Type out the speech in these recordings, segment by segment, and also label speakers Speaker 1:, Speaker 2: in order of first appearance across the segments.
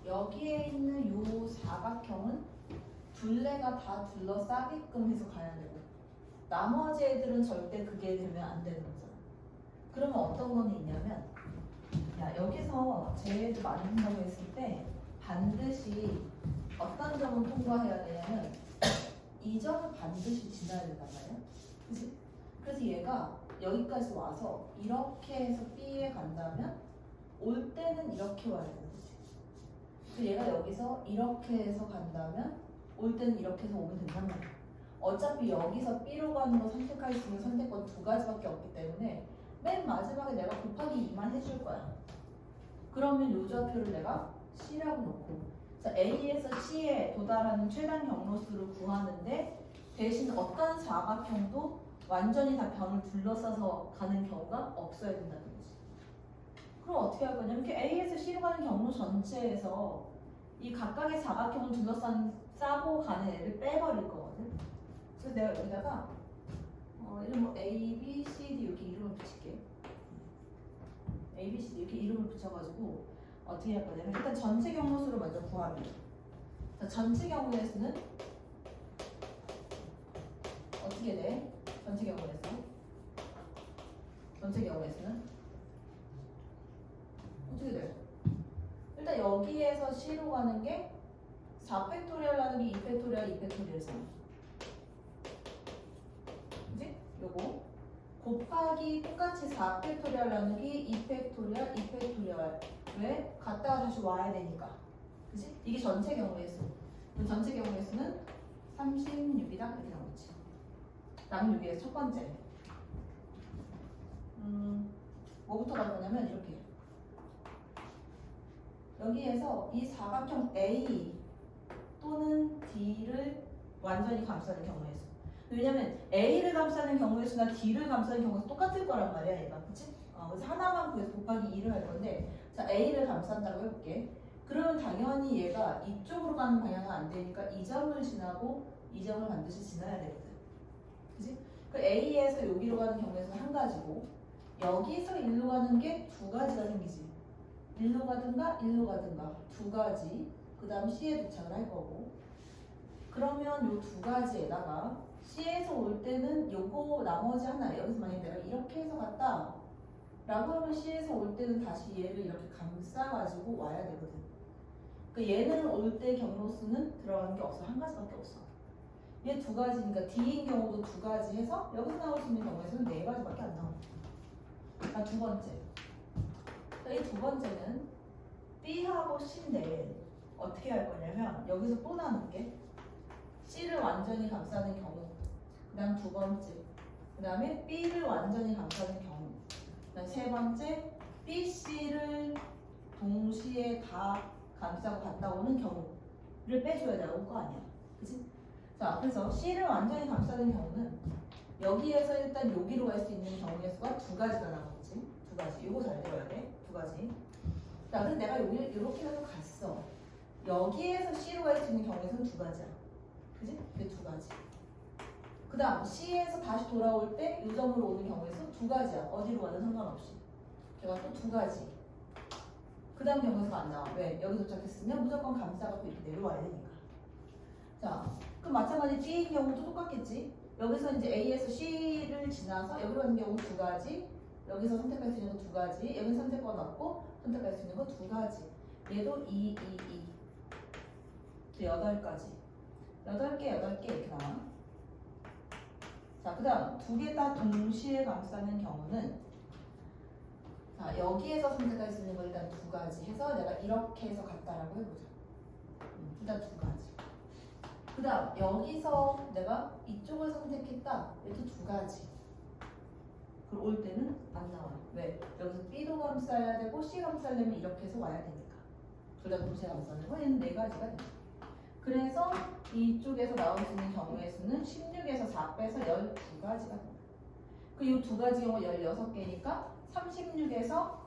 Speaker 1: 여기에 있는 요 사각형은 둘레가 다 둘러싸게끔 해서 가야 되고 나머지 애들은 절대 그게 되면 안 되는 거잖아. 그러면 어떤 거는 있냐면 야 여기서 쟤를 만든다고 했을 때 반드시 어떤 점은 통과해야 되냐면 이 점을 반드시 지나야 된단 말이야. 그치? 그래서 얘가 여기까지 와서 이렇게 해서 B에 간다면 올 때는 이렇게 와야 되는 거지. 그 얘가 여기서 이렇게 해서 간다면 올 때는 이렇게 해서 오면 된단 말이야. 어차피 여기서 B로 가는 거 선택할 수 있는 선택권 두 가지밖에 없기 때문에 맨 마지막에 내가 곱하기 2만 해줄 거야. 그러면 요 좌표를 내가 C라고 놓고 그래서 A에서 C에 도달하는 최단 경로수를 구하는데 대신 어떤 사각형도 완전히 다 변을 둘러싸서 가는 경우가 없어야 된다는 거지. 그럼 어떻게 할 거냐면 이렇게 A에서 C로 가는 경로 전체에서 이 각각의 사각형을 둘러싸고 가는 애를 빼버릴 거거든. 그래서 내가 여기다가 이런 뭐 A, B, C, D 이렇게 이름을 붙일게. A, B, C, D 이렇게 이름을 붙여가지고 어떻게 할 거냐면 일단 전체 경로수를 먼저 구하면 전체 경로의 수는 어떻게 돼? 전체 경로의 수? 전체 경우의 수는 어떻게 돼? 일단 여기에서 C로 가는 게 4팩토리얼 나누기 2팩토리얼 2팩토리얼이잖아. 그지? 요거 곱하기 똑같이 4팩토리얼 나누기 2팩토리얼 2팩토리얼에 갔다가 다시 와야 되니까. 그지? 이게 전체 경우의 수. 그럼 전체 경우의 수는 36이다 이렇게 나오지. 남은 6에서 첫 번째. 뭐부터 갈 거냐면 이렇게. 여기에서 이 사각형 A 또는 D를 완전히 감싸는 경우의 수. 왜냐면 A를 감싸는 경우의 수나 D를 감싸는 경우의 수 똑같을 거란 말이야, 얘가. 그치? 그래서 하나만 구해서 곱하기 2를 할 건데, 자, A를 감싼다고 해볼게. 그러면 당연히 얘가 이쪽으로 가는 방향은 안 되니까 이 점을 지나고 이 점을 반드시 지나야 되거든. 그치? 그 A에서 여기로 가는 경우의 수는 한 가지고, 여기서 일로 가는 게 두 가지가 생기지. 일로 가든가 일로 가든가 두 가지. 그 다음 C에 도착을 할 거고. 그러면 요 두 가지에다가 C에서 올 때는 요거 나머지 하나 여기서 만약에 내가 이렇게 해서 갔다 라고 하면 C에서 올 때는 다시 얘를 이렇게 감싸가지고 와야 되거든. 그 얘는 올 때 경로수는 들어가는 게 없어. 한 가지밖에 없어. 얘 두 가지니까 D인 경우도 두 가지 해서 여기서 나올 수 있는 경우에서는 네 가지밖에 안 나와. 아, 두 번째. 이 두 번째는 B하고 C인데 어떻게 할 거냐면 여기서 또 나눌게. C를 완전히 감싸는 경우, 그 다음 두 번째, 그 다음에 B를 완전히 감싸는 경우, 그 다음 세 번째, B, C를 동시에 다 감싸고 갔다 오는 경우를 빼줘야 나올 거 아니야. 그치? 자, 그래서 C를 완전히 감싸는 경우는 여기에서 일단 여기로 갈 수 있는 경우의 수가 두 가지가 나오지. 두 가지. 이거 잘 들어야 돼. 두 가지. 자, 그래서 내가 여기 이렇게 해서 갔어. 여기에서 C로 갈 수 있는 경우의 수는 두 가지야. 그지? 이게 두 가지. 그 다음 C에서 다시 돌아올 때 이 점으로 오는 경우의 수 두 가지야. 어디로 가든 상관없이. 걔가 또 두 가지. 그 다음 경우에서가 안 나와. 왜? 여기 도착했으면 무조건 감싸갖고 이렇게 내려와야 되니까. 자, 그럼 마찬가지 D인 경우도 똑같겠지. 여기서 이제 A에서 C를 지나서 여기로 가는 경우 두 가지. 여기서 선택할 수 있는 거 두 가지. 여기 선택권 없고 선택할 수 있는 거 두 가지. 얘도 2, 2. 8가지. 8개 이렇게 나와. 자, 그 다음 두 개 다 동시에 감싸는 경우는 자, 여기에서 선택할 수 있는 거 일단 두 가지 해서 내가 이렇게 해서 갔다라고 해보자. 일단 두 가지. 그 다음 여기서 내가 이쪽을 선택했다. 얘도 두 가지. 그리고 올 때는 안 나와요. 왜? 여기서 B도 감싸야 되고 C 감싸려면 이렇게 해서 와야 되니까. 둘 다 동시에 감싸는 거 얘는 네 가지가 됩니다. 그래서 이쪽에서 나올 수 있는 경우의 수는 16에서 4 빼서 12가지가 됩니다. 그 이 두 가지 경우 16개니까 36에서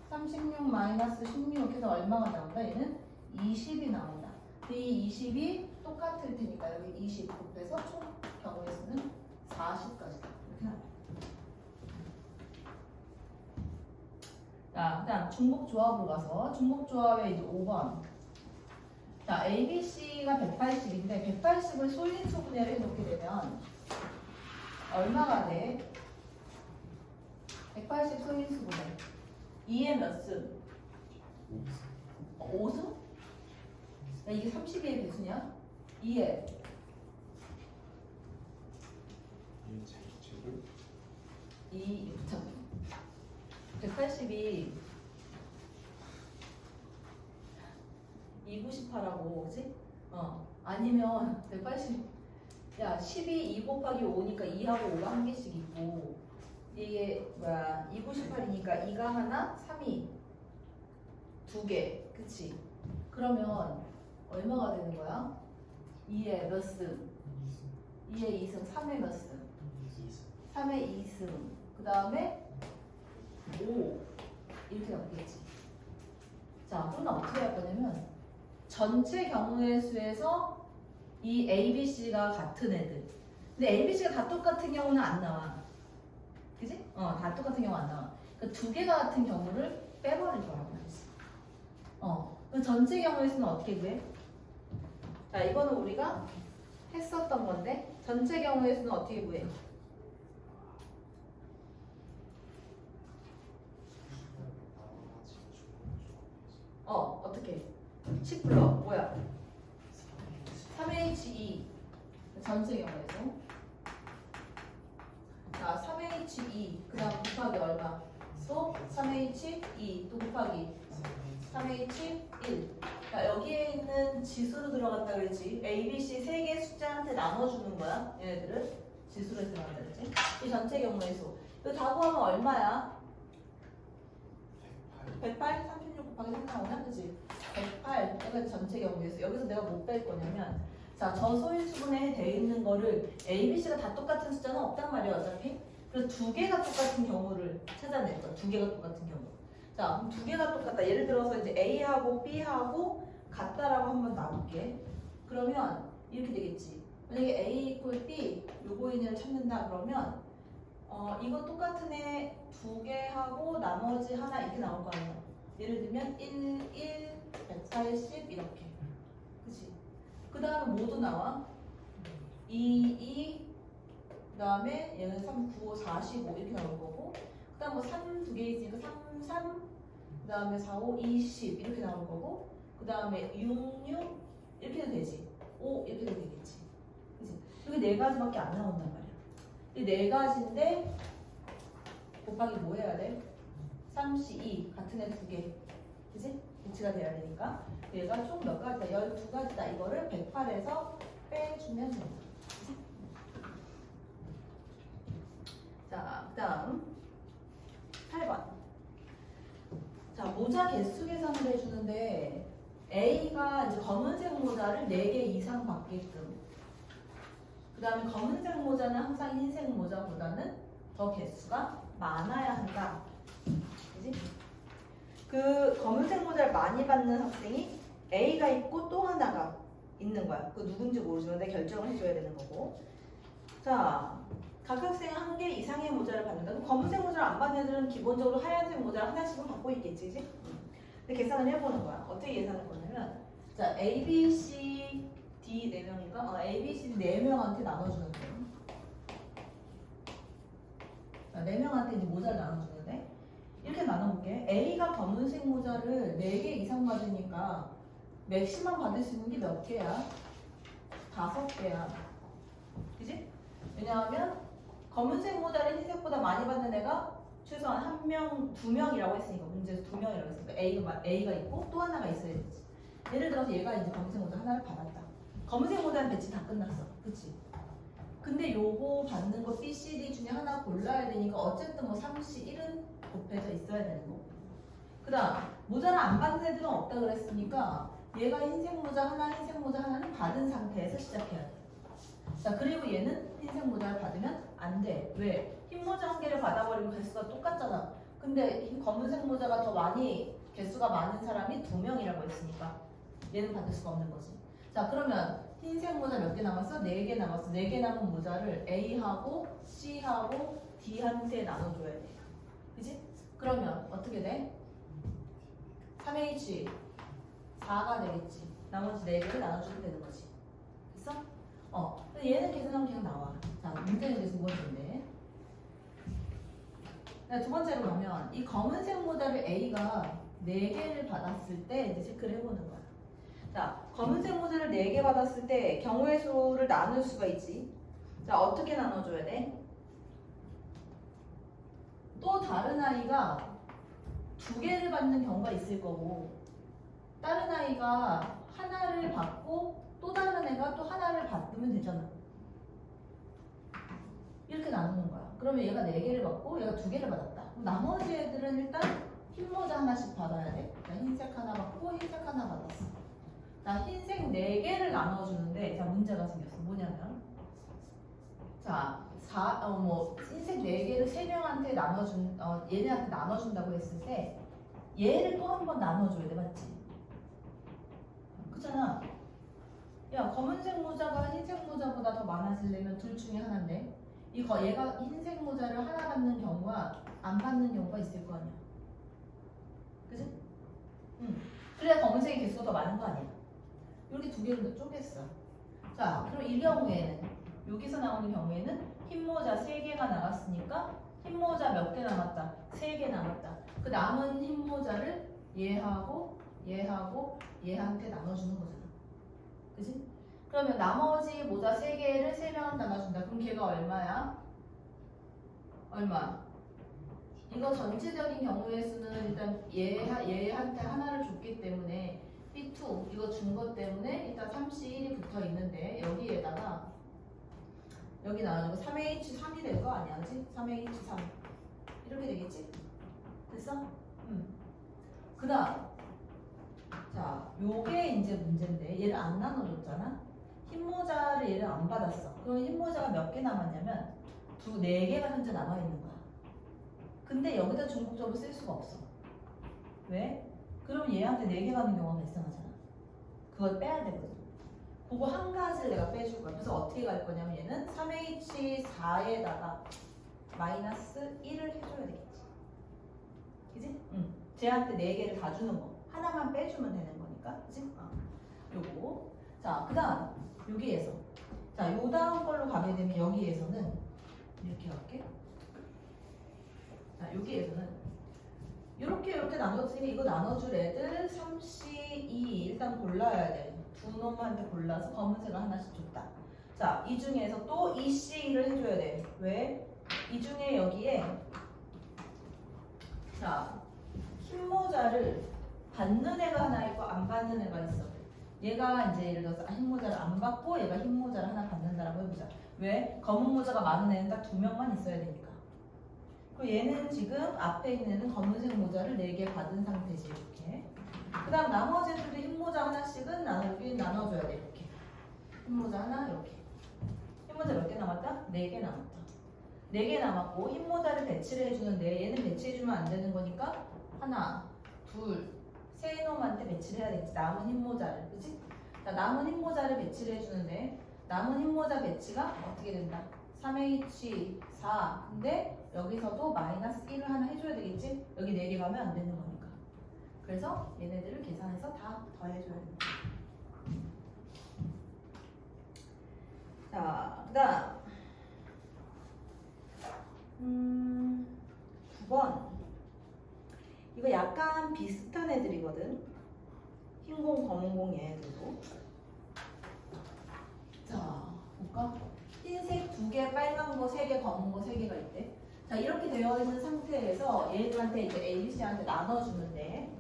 Speaker 1: 36 마이너스 16 해서 얼마가 나온다? 얘는 20이 나온다. 이 20이 똑같을 테니까 여기 20 곱해서 총 경우의 수는 40까지다. 이렇게 나와요. 자, 그다음 중복 조합으로 가서 중복 조합의 이제 5번. 자, ABC가 180인데 180을 소인수 분해를 해놓게 되면 얼마가 돼? 180 소인수 분해. 2의 몇 승? 5승? 야, 이게 32의 배수냐? 2의 2, 180이 298하고, 그치? 아니면 180, 야, 12, 2 곱하기 5니까 2하고 5가 한 개씩 있고, 이게 뭐야, 298이니까 2가 하나, 3이 두 개, 그치? 그러면 얼마가 되는 거야? 2의 몇 승? 2의 2승, 3의 몇 승? 3의 2승, 그 다음에 5 이렇게 나오겠지. 자, 그럼 나 어떻게 할 거냐면 전체 경우의 수에서 이 A, B, C가 같은 애들. 근데 A, B, C가 다 똑같은 경우는 안 나와. 그지? 다 똑같은 경우 안 나와. 그러니까 두 개가 같은 경우를 빼버릴 거라고 말이지. 그 전체 경우의 수는 어떻게 구해? 자, 이거는 우리가 했었던 건데 전체 경우의 수는 어떻게 구해? 어떻게? 10 불러. 뭐야? 3H2 전체 경우에서 자 3H2 그 다음 곱하기 얼마? 또 3H2 또 곱하기 3H1 자, 여기에 있는 지수로 들어갔다 그랬지. A, B, C 세 개 숫자한테 나눠주는 거야. 얘네들을 지수로 들어간다 그랬지. 이 전체 경우의 수 이거 다 구하면 얼마야? 108? 36 곱하기 3 나오냐? 그치? 108 여기가 전체 경우의 수. 여기서 내가 못 뺄 거냐면 자, 저 소인수분해에 돼 있는 거를 A, B, C가 다 똑같은 숫자는 없단 말이야 어차피. 그래서 두 개가 똑같은 경우를 찾아낼 거야. 두 개가 똑같은 경우. 자, 그럼 두 개가 똑같다. 예를 들어서 이제 A하고 B하고 같다라고 한번 놔볼게. 그러면 이렇게 되겠지. 만약에 A 이퀄 B 요거인을 찾는다 그러면 이거 똑같은 애 두 개 하고 나머지 하나 이렇게 나올 거 아니야. 예를 들면 1, 180 이렇게. 그치? 그 다음에 뭐도 나와? 2, 그 다음에 얘는 3, 9, 45 이렇게 나올 거고 그 다음 뭐 3 두 개 있으니까 3, 그 다음에 4, 5, 20 이렇게 나올 거고 그 다음에 6, 6 이렇게 해도 되지 5 이렇게 해도 되겠지 그치? 여기 네 가지밖에 안 나온단 말이야 이 네 가지인데 곱하기 뭐 해야 돼? 32 같은 애 두 개 그치? 배치가 돼야 되니까 얘가 총 몇 가지다? 12가지다 이거를 108에서 빼주면 된다 그치? 자, 그 다음 8번. 자, 모자 개수 계산을 해주는데 A가 이제 검은색 모자를 4개 이상 받게끔 그 다음에 검은색 모자는 항상 흰색 모자보다는 더 개수가 많아야 한다. 그지? 그 검은색 모자를 많이 받는 학생이 A가 있고 또 하나가 있는 거야. 그 누군지 모르지만 내 결정을 해줘야 되는 거고. 자, 각 학생은 한 개 이상의 모자를 받는다. 그럼 검은색 모자를 안 받는 애들은 기본적으로 하얀색 모자를 하나씩은 받고 있겠지, 그지? 근데 계산을 해보는 거야. 어떻게 계산할 거냐면, 자, A, B, C, D 4명인가? A, B, C, D 4명한테 나눠주는 거야. 자, 4명한테 이제 모자를 나눠주는데, 이렇게 나눠볼게. A가 검은색 모자를 4개 이상 받으니까, 맥시멈 받을 수 있는 게 몇 개야? 5개야. 그지? 왜냐하면, 검은색 모자를 흰색보다 많이 받는 애가 최소한 1명, 2명이라고 했으니까 문제에서 2명이라고 했으니까 A가 있고 또 하나가 있어야 되지. 예를 들어서 얘가 이제 검은색 모자 하나를 받았다. 검은색 모자는 배치 다 끝났어. 그치? 근데 요거 받는 거 B, C, D 중에 하나 골라야 되니까 어쨌든 뭐 31은 곱해져 있어야 되는 거고. 그 다음 모자를 안 받는 애들은 없다 그랬으니까 얘가 흰색 모자 하나, 흰색 모자 하나는 받은 상태에서 시작해야 돼. 자, 그리고 얘는 흰색 모자를 받으면 안 돼. 왜? 흰 모자 한 개를 받아버리면 개수가 똑같잖아. 근데 검은색 모자가 더 많이 개수가 많은 사람이 2명이라고 했으니까 얘는 받을 수가 없는 거지. 자, 그러면 흰색 모자 몇 개 남았어? 4개 남았어. 4개 남은 모자를 A하고 C하고 D한테 나눠줘야 돼. 그치? 그러면 어떻게 돼? 3H 4가 되겠지. 나머지 4개를 나눠주면 되는 거지. 됐어? 얘는 계산하면 그냥 나와. 자, 문제는 이제 두 번째인데. 두 번째로 가면 이 검은색 모자를 A가 4개를 받았을 때 이제 체크를 해보는 거야. 자, 검은색 모자를 4개 받았을 때 경우의 수를 나눌 수가 있지. 자, 어떻게 나눠줘야 돼? 또 다른 아이가 2개를 받는 경우가 있을 거고, 다른 아이가 하나를 받고 또 다른 애가 또 하나를 받으면 되잖아. 이렇게 나누는 거야. 그러면 얘가 4개를 받고 얘가 2개를 받았다. 그럼 나머지 애들은 일단 흰 모자 하나씩 받아야 돼. 자, 흰색 하나 받고 흰색 하나 받았어. 자, 흰색 4개를 나눠주는데, 자, 문제가 생겼어. 뭐냐면, 자, 흰색 4개를 3명한테 얘네한테 나눠준다고 했을 때, 얘를 또 한 번 나눠줘야 돼, 맞지? 그렇잖아. 야, 검은색 모자가 흰색 모자보다 더 많아지려면 둘 중에 하나인데, 얘가 흰색 모자를 하나 받는 경우와 안 받는 경우가 있을 거 아니야. 그지? 그래야 검은색의 개수가 더 많은 거 아니야. 이렇게 2개를 쪼갰어. 자, 그럼 이 경우에는, 여기서 나오는 경우에는 흰 모자 3개가 나갔으니까 흰 모자 몇 개 남았다? 3개 남았다. 그 남은 흰 모자를 얘하고 얘한테 나눠주는 거잖아. 그지? 그러면 나머지 모자 3개를 3명한테 나눠준다. 그럼 걔가 얼마야? 얼마? 이거 전체적인 경우의 수는 일단 얘한테 하나를 줬기 때문에 B2 이거 준 것 때문에 일단 3C1이 붙어 있는데 여기에다가 여기 나와주고 3H3이 될 거 아니야, 그지? 3H3 이렇게 되겠지? 됐어? 그 다음 자, 요게 이제 문제인데 얘를 안 나눠줬잖아? 흰 모자를 얘를 안 받았어. 그럼 흰 모자가 몇 개 남았냐면 4개가 현재 남아있는 거야. 근데 여기다 중복적으로 쓸 수가 없어. 왜? 그럼 얘한테 4개 가는 경우가 발생하잖아. 그걸 빼야 되거든. 그거 한 가지를 내가 빼줄 거야. 그래서 어떻게 갈 거냐면 얘는 3H4에다가 마이너스 1을 해줘야 되겠지. 그지? 쟤한테 4개를 다 주는 거. 하나만 빼주면 되는 거니까. 그지? 요거. 자, 그 다음 여기에서 자, 요 다음 걸로 가게 되면 여기에서는 이렇게 갈게. 자, 여기에서는 이렇게 나눠줬으니 이거 나눠줄 애들 3C2 일단 골라야 돼. 두 놈한테 골라서 검은색을 하나씩 줬다. 자, 이 중에서 또 2C를 해줘야 돼. 왜? 이 중에 여기에 자, 흰 모자를 받는 애가 하나 있고 안 받는 애가 있어. 얘가 이제 예를 들어서 흰 모자를 안 받고 얘가 흰 모자를 하나 받는다라고 해보자. 왜? 검은 모자가 많은 애는 딱 2명만 있어야 되니까. 그리고 얘는 지금 앞에 있는 애는 검은색 모자를 4개 받은 상태지. 이렇게. 그 다음 나머지 애들도 흰 모자 하나씩은 나눠줘야 돼. 이렇게. 흰 모자 하나 이렇게. 흰 모자 몇 개 남았다? 4개 남았다. 4개 남았고 흰 모자를 배치를 해주는데 얘는 배치해주면 안 되는 거니까 하나, 둘, 세 놈한테 배치를 해야 되겠지. 남은 흰 모자를. 그치? 자, 남은 흰 모자를 배치를 해주는데 남은 흰 모자 배치가 어떻게 된다? 3H4. 근데 여기서도 마이너스 1을 하나 해줘야 되겠지? 여기 4개 가면 안 되는 거니까. 그래서 얘네들을 계산해서 다 더해줘야 된다. 자, 그 다음 9번. 이거 약간 비슷한 애들이거든. 흰공, 검은공 얘네들도. 자, 볼까? 흰색 2개, 빨간 거 3개, 검은 거 3개가 있대. 자, 이렇게 되어 있는 상태에서 얘들한테 이제 ABC한테 나눠주는데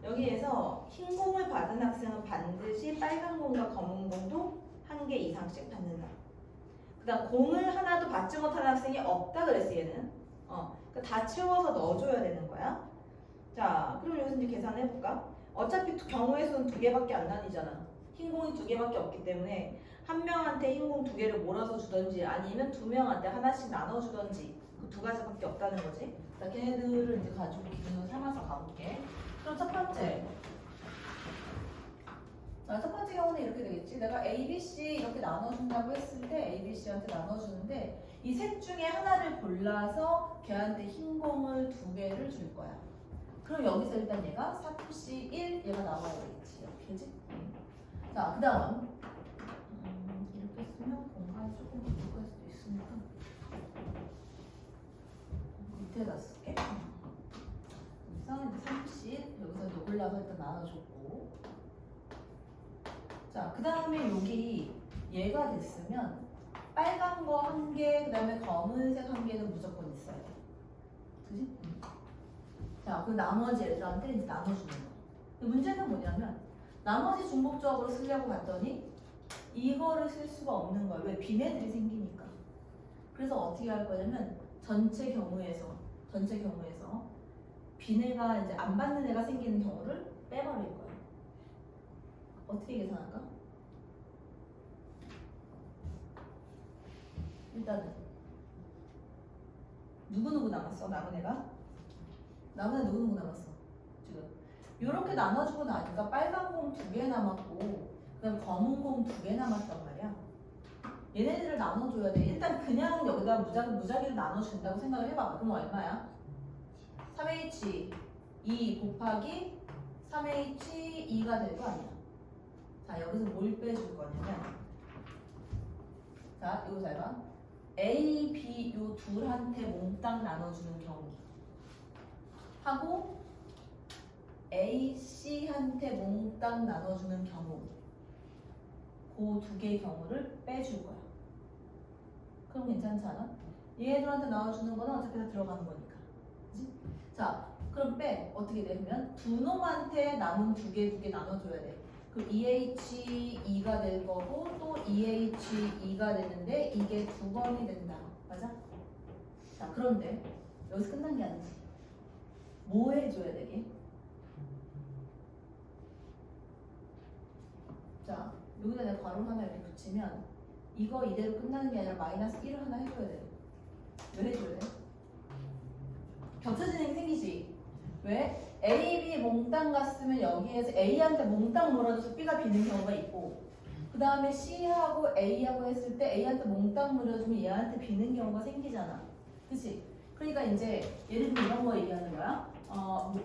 Speaker 1: 여기에서 흰 공을 받은 학생은 반드시 빨간 공과 검은 공도 1개 이상씩 받는다. 그 다음 공을 하나도 받지 못하는 학생이 없다 그랬어 얘는. 그러니까 다 채워서 넣어줘야 되는 거야. 자, 그럼 여기서 이제 계산해볼까? 어차피 경우의 수는 2개밖에 안 나뉘잖아. 흰 공이 2개밖에 없기 때문에 한 명한테 흰 공 2개를 몰아서 주던지 아니면 2명한테 하나씩 나눠주던지 그 2가지밖에 없다는 거지. 자, 걔네들을 이제 가지고 기준으로 삼아서 가볼게. 그럼 첫 번째. 자, 첫 번째 경우는 이렇게 되겠지. 내가 A, B, C 이렇게 나눠준다고 했을 때 A, B, C한테 나눠주는데 이 셋 중에 하나를 골라서 걔한테 흰 공을 2개를 줄 거야. 그럼 여기서 일단 얘가 3C1 얘가 나와야 되겠지. 이렇게, 그지? 자, 그 다음 이렇게 쓰면 공간이 조금 부족할 수도 있으니까 밑에다 쓸게. 그래서 3C 여기서 이제 올라서 일단 나눠줬고, 자, 그 다음에 여기 얘가 됐으면 빨간 거 한 개, 그 다음에 검은색 한 개는 무조건 있어야 돼. 그지? 자, 그 나머지 애들한테 이제 나눠주는 거. 근데 문제는 뭐냐면 나머지 중복조합으로 쓰려고 봤더니 이거를 쓸 수가 없는 거야. 왜? 빈애들이 생기니까. 그래서 어떻게 할 거냐면 전체 경우에서 빈애가 이제 안 받는 애가 생기는 경우를 빼버릴 거야. 어떻게 계산할까? 일단은 누구누구 남았어? 남은 애가? 남은 애 누구누구 남았어? 지금 이렇게 나눠주고 나니까 빨간 공 2개 남았고 그다음 검은 공 2개 남았단 말이야. 얘네들을 나눠줘야 돼. 일단 그냥 여기다 무작위로 나눠준다고 생각을 해봐. 그럼 얼마야? 3H2 곱하기 3H2가 될 거 아니야. 자, 여기서 뭘 빼줄 거냐면, 자, 이거 잘 봐. A, B 요 둘한테 몽땅 나눠주는 경우 하고 A, C한테 몽땅 나눠주는 경우, 그 두 개의 경우를 빼줄 거야. 그럼 괜찮지 않아? 얘들한테 나눠주는 거는 어차피 다 들어가는 거니까. 그치? 자, 그럼 빼. 어떻게 되면 두 놈한테 남은 두 개 나눠줘야 돼. 그럼 EH2가 될 거고 또 EH2가 되는데 이게 두 번이 된다. 맞아? 자, 그런데 여기서 끝난 게 아니지. 뭐 해줘야 되게? 자, 여기다 내가 괄호 하나 이렇게 붙이면 이거 이대로 끝나는 게 아니라 마이너스 1을 하나 해줘야 돼. 왜 해줘야 돼? 겹쳐지는 게 생기지. 왜? A, B 몽땅 갔으면 여기에서 A한테 몽땅 몰아줘서 B가 비는 경우가 있고, 그 다음에 C하고 A하고 했을 때 A한테 몽땅 물어주면 얘한테 비는 경우가 생기잖아. 그치? 그러니까 이제 예를 들면 이런 거 얘기하는 거야.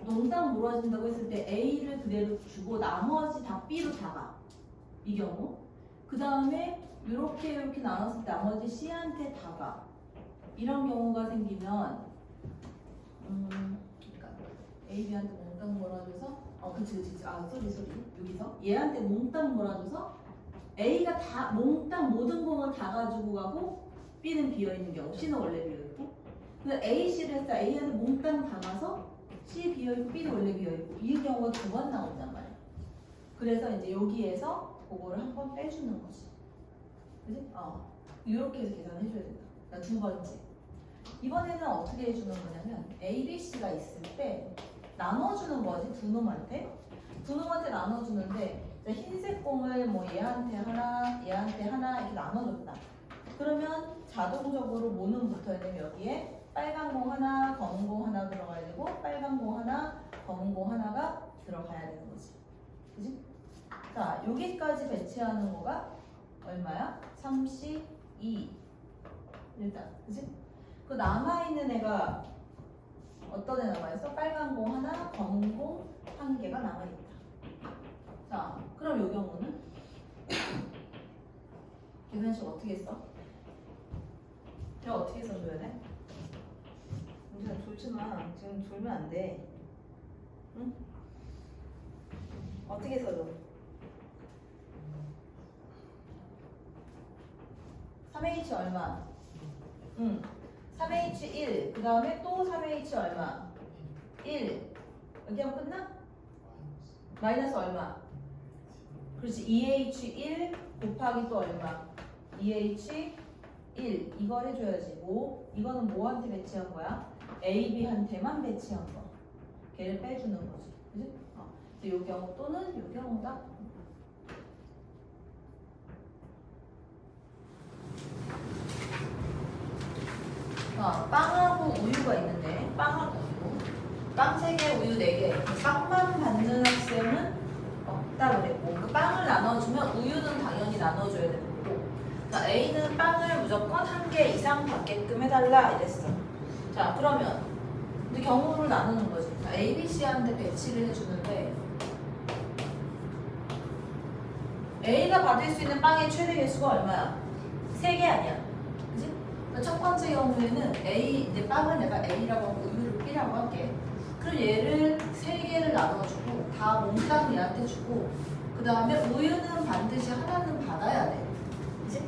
Speaker 1: 몽땅 물어준다고 했을 때 A를 그대로 주고 나머지 다 B로 다가. 이 경우. 그 다음에 이렇게 나눴을 때 나머지 C한테 다가. 이런 경우가 생기면 A, B한테 몽땅 몰아줘서 그치 쏘리 여기서 얘한테 몽땅 몰아줘서 A가 다 몽땅 모든 공을 다 가지고 가고 B는 비어있는 경우, C는 원래 비어있고, 근데 A, C를 했을 때 A한테 몽땅 다 가서 C 비어있고 B는 원래 비어있고, 이 경우가 두 번 나온단 말이야. 그래서 이제 여기에서 그거를 한 번 빼주는 거지. 그치? 이렇게 해서 계산을 해줘야 된다. 그러니까 두 번째. 이번에는 어떻게 해주는 거냐면 A, B, C가 있을 때 나눠주는 거지. 두 놈한테 나눠주는데 흰색 공을 뭐 얘한테 하나 이렇게 나눠줬다. 그러면 자동적으로 뭐는 붙어야 되면 여기에 빨간 공 하나, 검은 공 하나 들어가야 되고 빨간 공 하나, 검은 공 하나가 들어가야 되는 거지. 그지? 자, 여기까지 배치하는 거가 얼마야? 3C2 일단, 그지? 그 남아있는 애가 어떤 애 남아있어? 빨간 공 하나, 검은 공 한 개가 남아있다. 자, 그럼 이 경우는 계산식 어떻게 써? 이거 어떻게 써줘야 돼? 문제는 졸지 마. 지금 졸면 안 돼. 응? 어떻게 써줘? 3H 얼마? 3H1 그 다음에 또 3H 얼마? 1 여기 하면 끝나? 마이너스 얼마? 그렇지. 2H1 곱하기 또 얼마? 2H1 이걸 해줘야지. 뭐? 이거는 뭐한테 배치한 거야? A, B한테만 배치한 거. 걔를 빼주는 거지. 그치? 이 경우 또는 이 경우다. 빵하고 우유가 있는데 빵하고 우유. 빵 3개, 우유 4개. 빵만 받는 학생은 없다 그랬고 그 빵을 나눠주면 우유는 당연히 나눠줘야 되는 거고, 자, A는 빵을 무조건 1개 이상 받게끔 해달라 이랬어. 자, 그러면 이제 경우를 나누는 거지. A, B, C한테 배치를 해주는데 A가 받을 수 있는 빵의 최대 개수가 얼마야? 3개 아니야. 그치? 그러니까 첫 번째 경우에는 A, 이제 빵을 내가 A라고 하고 우유를 B라고 할게. 그럼 얘를 3개를 나눠주고 다 몽땅 얘한테 주고 그 다음에 우유는 반드시 하나는 받아야 돼. 그치?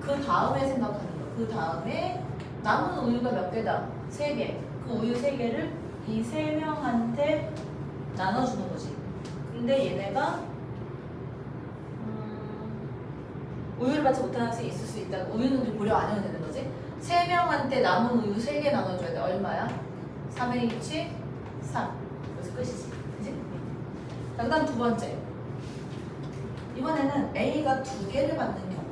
Speaker 1: 그 다음에 생각하는 거야. 그 다음에 남은 우유가 몇 개다? 3개. 그 우유 3개를 이 3명한테 나눠주는 거지. 근데 얘네가 우유를 받지 못하는 학생이 있을 수 있다. 우유는 좀 고려 안 해도 되는 거지. 3명한테 남은 우유 3개 나눠줘야 돼. 얼마야? 3H 3. 그래서 끝이지. 그치? 자, 그 다음 두 번째. 이번에는 A가 2개를 받는 경우.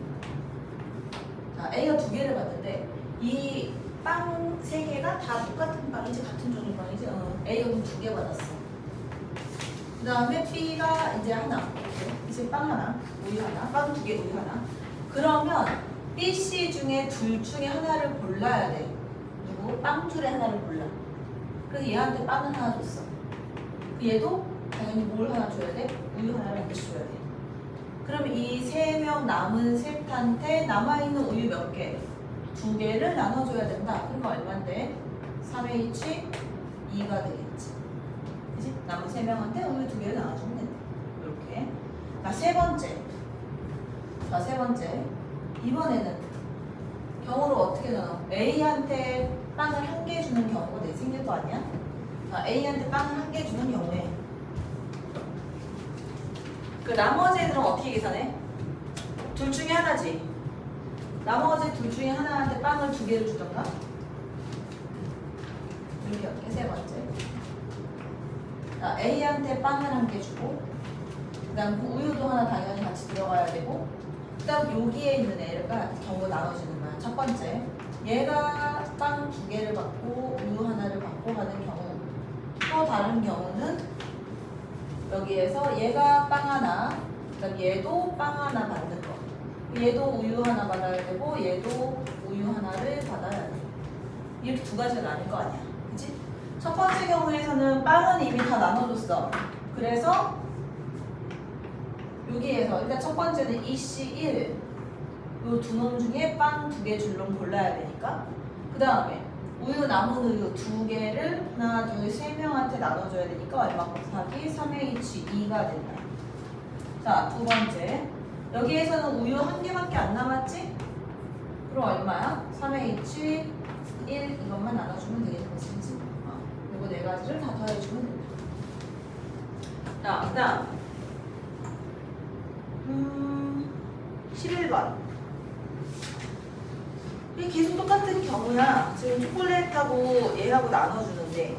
Speaker 1: 자, A가 2개를 받는데 이 빵 3개가 다 똑같은 빵이지, 같은 종류 빵이지. A가 그럼 2개 받았어. 그 다음에 B가 이제 하나. 이제 빵 하나, 우유 하나, 빵 2개, 우유 하나. 그러면 B, C 중에 둘 중에 하나를 골라야 돼. 누구? 빵 줄에 하나를 골라. 그래서 얘한테 빵을 하나 줬어. 얘도 당연히 뭘 하나 줘야 돼? 우유 하나를 반드시 줘야 돼. 그럼 이 3명 남은 셋한테 남아있는 우유 몇 개? 2개를 나눠줘야 된다. 그러면 얼마인데? 3H 2가 되겠지. 그치? 남은 3명한테 우유 2개를 나눠주면 된다. 이렇게. 자, 세 번째. 자, 세 번째. 이번에는 경우를 어떻게 나눠? A한테 빵을 1개 주는 경우가 생길 거 아니야? 자, A한테 빵을 1개 주는 경우에 그 나머지 애들은 어떻게 계산해? 둘 중에 하나지. 나머지 둘 중에 하나한테 빵을 2개를 주던가? 이렇게 할게. 세 번째. 자, A한테 빵을 1개 주고 그 다음 그 우유도 하나 당연히 같이 들어가야 되고 그 다음 여기에 있는 애가 경우 나눠주는 거야. 첫 번째, 얘가 빵 2개를 받고 우유 하나를 받고 가는 경우. 또 다른 경우는 여기에서 얘가 빵 하나, 그다음 얘도 빵 하나 받는 거. 얘도 우유 하나 받아야 되고 얘도 우유 하나를 받아야 돼. 이렇게 두 가지가 나뉠 거 아니야. 그치? 첫 번째 경우에서는 빵은 이미 다 나눠줬어. 그래서 여기에서 일단 첫 번째는 EC1 요 두 놈 중에 빵 2개 줄 놈 골라야 되니까 그 다음에 우유 남은 우유 2개를 하나 둘 3명한테 나눠줘야 되니까 얼마 곱하기 3H2가 된다. 자, 두 번째 여기에서는 우유 1개밖에 안 남았지? 그럼 얼마야? 3H1 이것만 나눠주면 되겠지. 요거 네 가지를 다 더해주면 된다. 자, 그 다음 11번. 이게 계속 똑같은 경우야. 지금 초콜릿하고 얘하고 나눠주는데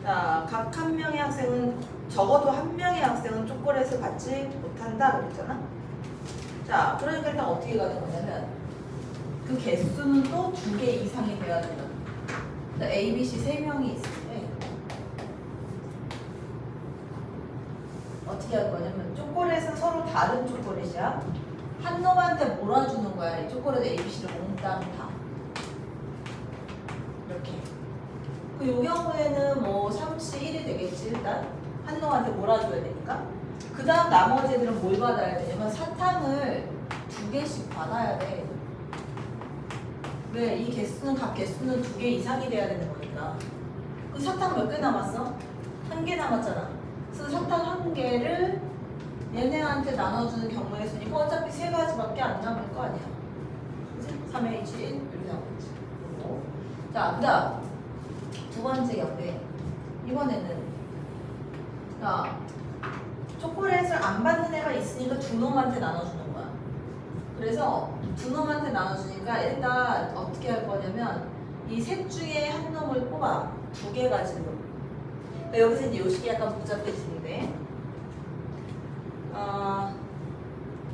Speaker 1: 자, 각 한 명의 학생은 적어도 한 명의 학생은 초콜릿을 받지 못한다 그랬잖아. 자, 그러니까 일단 어떻게 가는 거냐면 그 개수는 또 2개 이상이 돼야 된다. A, B, C 3명이 있을 때 어떻게 할 거냐면 초콜릿은 서로 다른 초콜릿이야. 한 놈한테 몰아주는 거야. 이 초콜릿 A, B, C를 몽땅 다. 이렇게. 요 경우에는 뭐 3C1이 되겠지. 일단 한 놈한테 몰아줘야 되니까. 그 다음 나머지 애들은 뭘 받아야 되냐면 사탕을 2개씩 받아야 돼. 왜? 이 개수는 각 개수는 2개 이상이 돼야 되는 거니까. 그 사탕 몇 개 남았어? 1개 남았잖아. 그래서 사탕 1개를 얘네한테 나눠주는 경우의 수니까 어차피 3가지밖에 안 남을 거 아니야. 그치? 3H1 이렇게 나오겠지. 자, 그 다음 두 번째 경우에 이번에는 자, 초콜릿을 안 받는 애가 있으니까 두 놈한테 나눠주는 거야. 그래서 두 놈한테 나눠주니까 일단 어떻게 할 거냐면 이 셋 중에 한 놈을 뽑아. 2개 가진 놈. 그러니까 여기서 이제 요식이 약간 복잡해지는데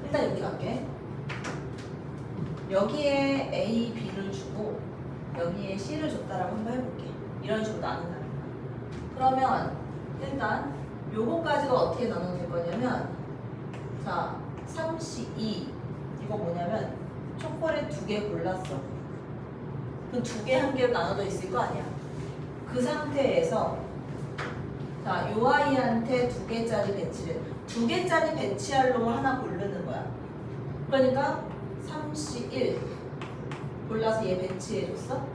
Speaker 1: 일단 여기 갈게. 여기에 A, B를 주고 여기에 C를 줬다라고 한번 해볼게. 이런 식으로 나눈다. 그러면 일단 요거까지가 어떻게 나눠질 거냐면 자, 3C2 이거 뭐냐면 초콜릿 2개 골랐어. 그 두 개 한 개로 나눠져 있을 거 아니야. 그 상태에서 자, 요 아이한테 두 개짜리 배치를 두 개짜리 배치할 놈을 하나 고르는 거야. 그러니까 3C1 골라서 얘 배치해줬어.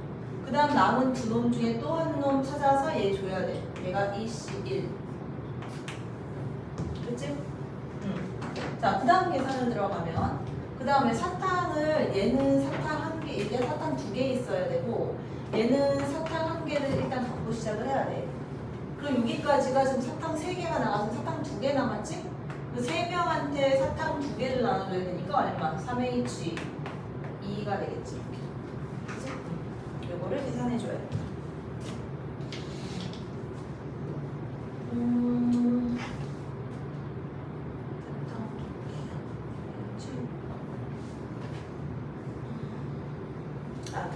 Speaker 1: 그 다음 남은 두 놈 중에 또 한 놈 찾아서 얘 줘야 돼. 얘가 2C1. 그치? 자, 그 다음 계산을 들어가면 그 다음에 사탕을 얘는 사탕 한 개, 얘 사탕 두 개 있어야 되고 얘는 사탕 한 개를 일단 갖고 시작을 해야 돼. 그럼 여기까지가 지금 사탕 3개가 나가서 사탕 2개 남았지? 그 3명한테 사탕 2개를 나눠줘야 되니까 얼마? 3H 2가 되겠지. 그치? 요거를 계산해줘야 돼.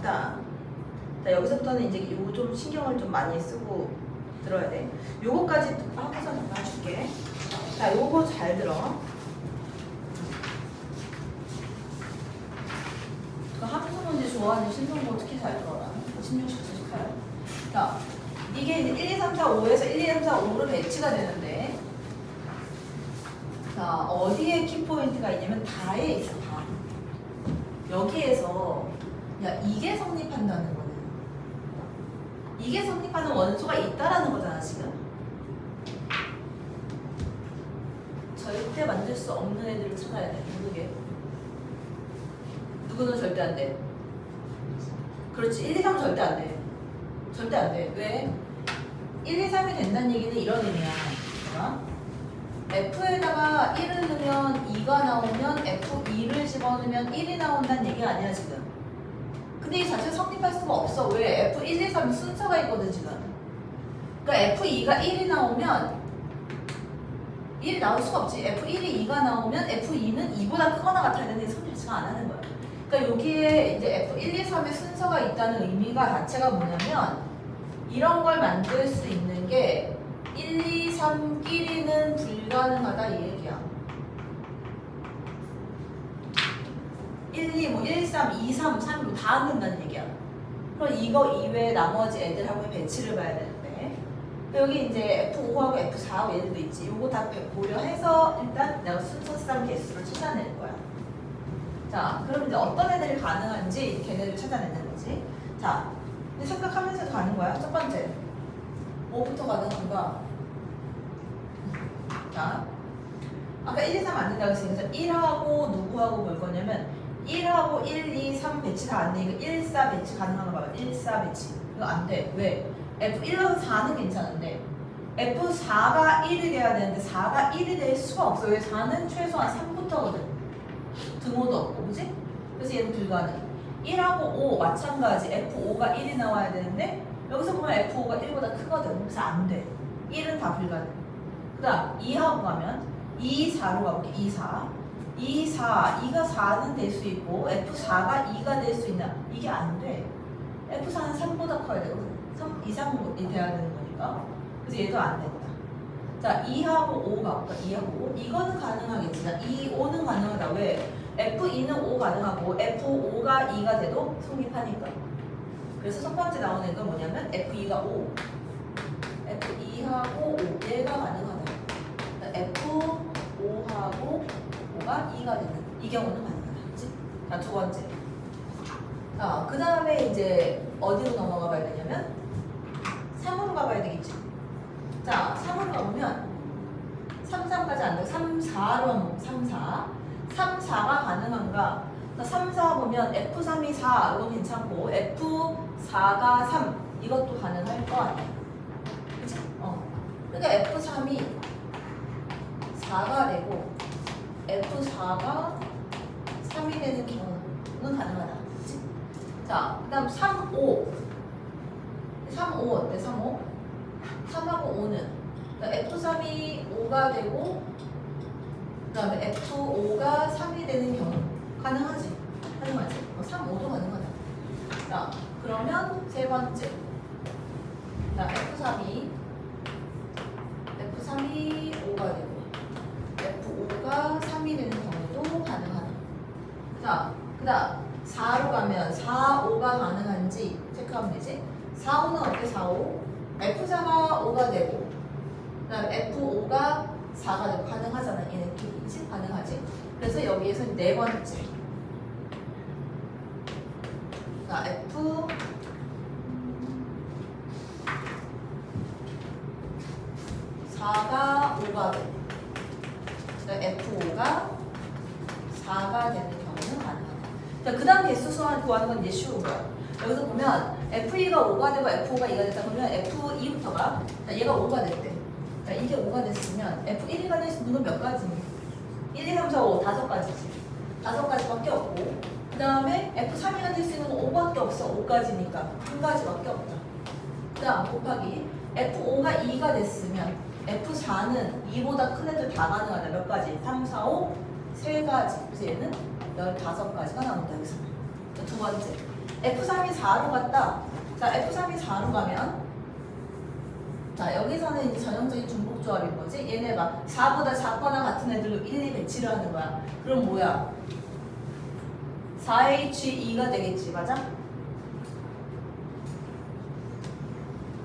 Speaker 1: 자, 여기서부터는 이제 요거 좀 신경을 좀 많이 쓰고 들어야 돼. 요거까지 하고서 잠깐 줄게. 자, 요거 잘 들어. 그 함수 문제 좋아하는 신성고 특히 잘 들어라. 16, 17, 18. 자, 이게 이제 1, 2, 3, 4, 5에서 1, 2, 3, 4, 5로 배치가 되는데 자, 어디에 키포인트가 있냐면 다에 있어, 다. 여기에서 야, 이게 성립한다는 거네. 이게 성립하는 원소가 있다라는 거잖아, 지금. 절대 만들 수 없는 애들을 찾아야 돼. 누구게? 누구는 절대 안 돼. 그렇지. 1, 2, 3은 절대 안 돼. 절대 안 돼. 왜? 1, 2, 3이 된다는 얘기는 이런 의미야. F에다가 1을 넣으면 2가 나오면 F2를 집어넣으면 1이 나온다는 얘기가 아니야, 지금. 근데 이 자체 성립할 수가 없어. 왜? F1, 2, 3 순서가 있거든, 지금. 그러니까 F2가 1이 나오면 1이 나올 수가 없지. F1이 2가 나오면 F2는 2보다 크거나 같아야 되는데 성립치가 안 하는 거야. 그러니까 여기에 이제 F1, 2, 3의 순서가 있다는 의미가 자체가 뭐냐면 이런 걸 만들 수 있는 게 1, 2, 3끼리는 불가능하다 이 얘기야. 1, 2, 뭐 1, 3, 2, 3, 3 다 안 된다는 얘기야. 그럼 이거 이외에 나머지 애들하고의 배치를 봐야 되는데 여기 이제 F5하고 F4하고 얘들도 있지. 요거 다 고려해서 일단 내가 순서상 개수를 찾아낼 거야. 자, 그럼 이제 어떤 애들이 가능한지 걔네를 찾아내는 거지. 자, 근데 생각하면서 가는 거야. 첫 번째, 뭐부터 가능한가? 자, 아까 1, 2, 3 안 된다고 했으니까 1하고 누구하고 볼 거냐면 1하고 1, 2, 3 배치 다 안 돼. 이거 1, 4 배치 가능한가 봐요. 1, 4 배치. 이거 안 돼. 왜? F1로 4는 괜찮은데 F4가 1이 돼야 되는데 4가 1이 될 수가 없어. 왜? 4는 최소한 3부터거든. 등호도 없고, 그지? 그래서 얘는 불가능. 1하고 5 마찬가지. F5가 1이 나와야 되는데 여기서 보면 F5가 1보다 크거든. 그래서 안 돼. 1은 다 불가능. 그 다음 2하고 가면 2, 4로 가볼게. 2, 4. 2, 4. 2가 4는 될 수 있고 F4가 2가 될 수 있나? 이게 안 돼. F4는 3보다 커야 되거든. 3 이상이 돼야 되는 거니까. 그래서 얘도 안 된다. 자, 2하고 5 가볼까? 2하고 5. 이거는 가능하겠지. 2, 5는 가능하다. 왜? F2는 5 가능하고 F5가 2가 돼도 성립하니까. 그래서 첫 번째 나오는 애가 뭐냐면 F2가 5. F2하고 5. 얘가 가능하다. F5하고 5가 2가 되는 이 경우는 가능하다. 그치? 자, 두 번째. 자, 그 다음에 이제 어디로 넘어가 봐야 되냐면 3으로 가봐야 되겠지. 자, 3으로 가보면 3, 3까지 안 돼. 3, 4로 3, 4. 3, 4가 가능한가? 3, 4 보면 F3이 4 이거 괜찮고 F4가 3 이것도 가능할 거 아니야. 그치? 그러니까 F3이 4가 되고 F4가 3이 되는 경우는 가능하다. 그치? 자, 그 다음 3, 5. 3, 5 어때? 3, 5? 3하고 5는 그러니까 F3이 5가 되고 그 다음에 F5가 3이 되는 경우 가능하지? 가능하지? 3, 5도 가능하다. 자, 그러면 세 번째. 자, F3이 5가 되고 F5가 3이 되는 경우도 가능하다. 자, 그 다음 4로 가면 4, 5가 가능한지 4, 5는 어때? 4, 5 F4가 5가 되고 그 다음에 F5가 4가 되고 가능하잖아 얘네끼리 그치? 가능하지? 그래서 여기에서 네 번째 자 F 4가 5가 되고 F5가 4가 되는 경우는 가능하다. 그 다음 개수 수만 구하는 건 이제 쉬운 거야. 여기서 보면 F2가 5가 되고 F5가 2가 됐다 그러면 F2부터가 얘가 5가 됐대. 이게 5가 됐으면 F1이 가질 수 있는 건 몇 가지니? 1, 2, 3, 4, 5 다섯 가지지. 다섯 가지밖에 없고 그 다음에 F3이 가질 수 있는 건 5밖에 없어. 5가지니까 한 가지밖에 없다. 그 다음 곱하기 F5가 2가 됐으면 F4는 2보다 큰 애들 다 가능하다. 몇 가지? 3, 4, 5 세 가지. 그래서 얘는 15가지가 나온다. 여기서 두 번째 F3이 4로 갔다. 자 F3이 4로 가면 자 여기서는 이제 전형적인 중복조합인 거지. 얘네가 4보다 작거나 같은 애들로 1, 2 배치를 하는 거야. 그럼 뭐야? 4H2가 되겠지. 맞아?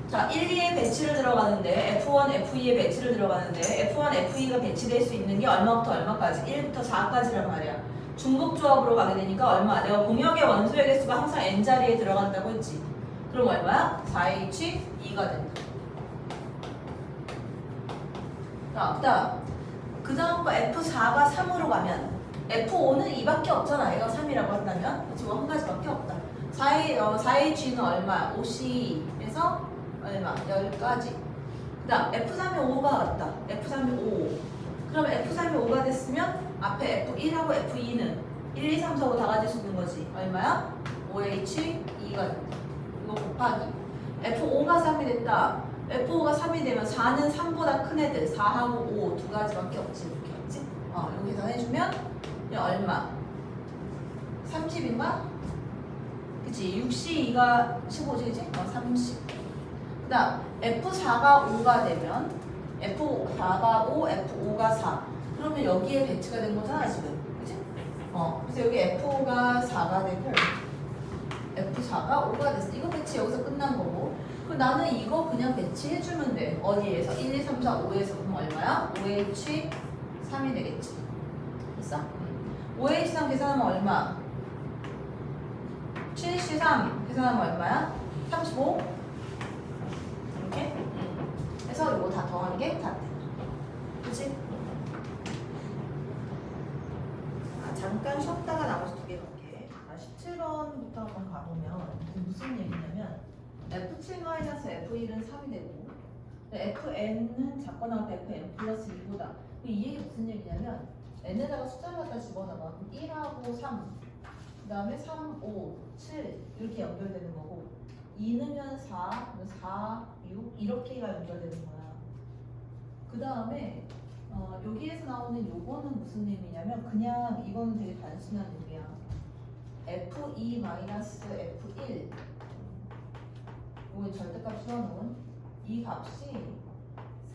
Speaker 1: 자 1, 2에 배치를 들어가는데 F1, F2에 배치를 들어가는데 F1, F2가 배치될 수 있는 게 얼마부터 얼마까지? 1부터 4까지란 말이야. 중복조합으로 가게 되니까 얼마? 내가 공역의 원소의 개수가 항상 n자리에 들어간다고 했지. 그럼 얼마야? 4H2가 된다. 자, 그 다음 거 F4가 3으로 가면 F5는 2밖에 없잖아. 얘가 3이라고 한다면 지금 한 가지밖에 없다. 4H는 얼마야? 5C에서 얼마? 10가지. 그 다음 F3이 5가 왔다. F3이 5. 그럼 F3이 5가 됐으면 앞에 F1하고 F2는 1, 2, 3, 4, 5 다 가질 수 있는 거지. 얼마야? 5H2가 된다. 이거 곱하기 F5가 3이 됐다. F5가 3이 되면 4는 3보다 큰 애들 4하고 5 두 가지밖에 없지. 이렇게 했지? 이렇게 계산해주면 얼마? 30인가? 그치? 6C2가 15지, 그치? 30. 그 다음 F4가 5가 되면 F4가 5, F5가 4. 그러면 여기에 배치가 된 거잖아, 지금. 그치? 그래서 여기 F5가 4가 되고 F4가 5가 됐어. 이거 배치 여기서 끝난 거고. 그럼 나는 이거 그냥 배치해주면 돼. 어디에서? 1, 2, 3, 4, 5에서. 그럼 얼마야? 5H3이 되겠지. 됐어? 5H3 계산하면 얼마? 7C3 계산하면 얼마야? 35? 이렇게? 해서 이거 다 더하는 게 다 돼. 그치? 잠깐 쉬었다가 나머지 두 개 볼게. 17번부터 한번 가보면 무슨 얘기냐면 F7-F1은 3이 되고 FN은 작거나 같아 FN 플러스 2보다. 이 얘기 무슨 얘기냐면 n에다가 숫자를 갖다 집어넣어. 1하고 3, 그 다음에 3, 5, 7 이렇게 연결되는 거고 2 넣으면 4, 4, 6 이렇게가 연결되는 거야. 그 다음에 여기에서 나오는 요거는 무슨 의미냐면 그냥 이거는 되게 단순한 의미야. F2-F1 이건 절대값 수화놓은 이 값이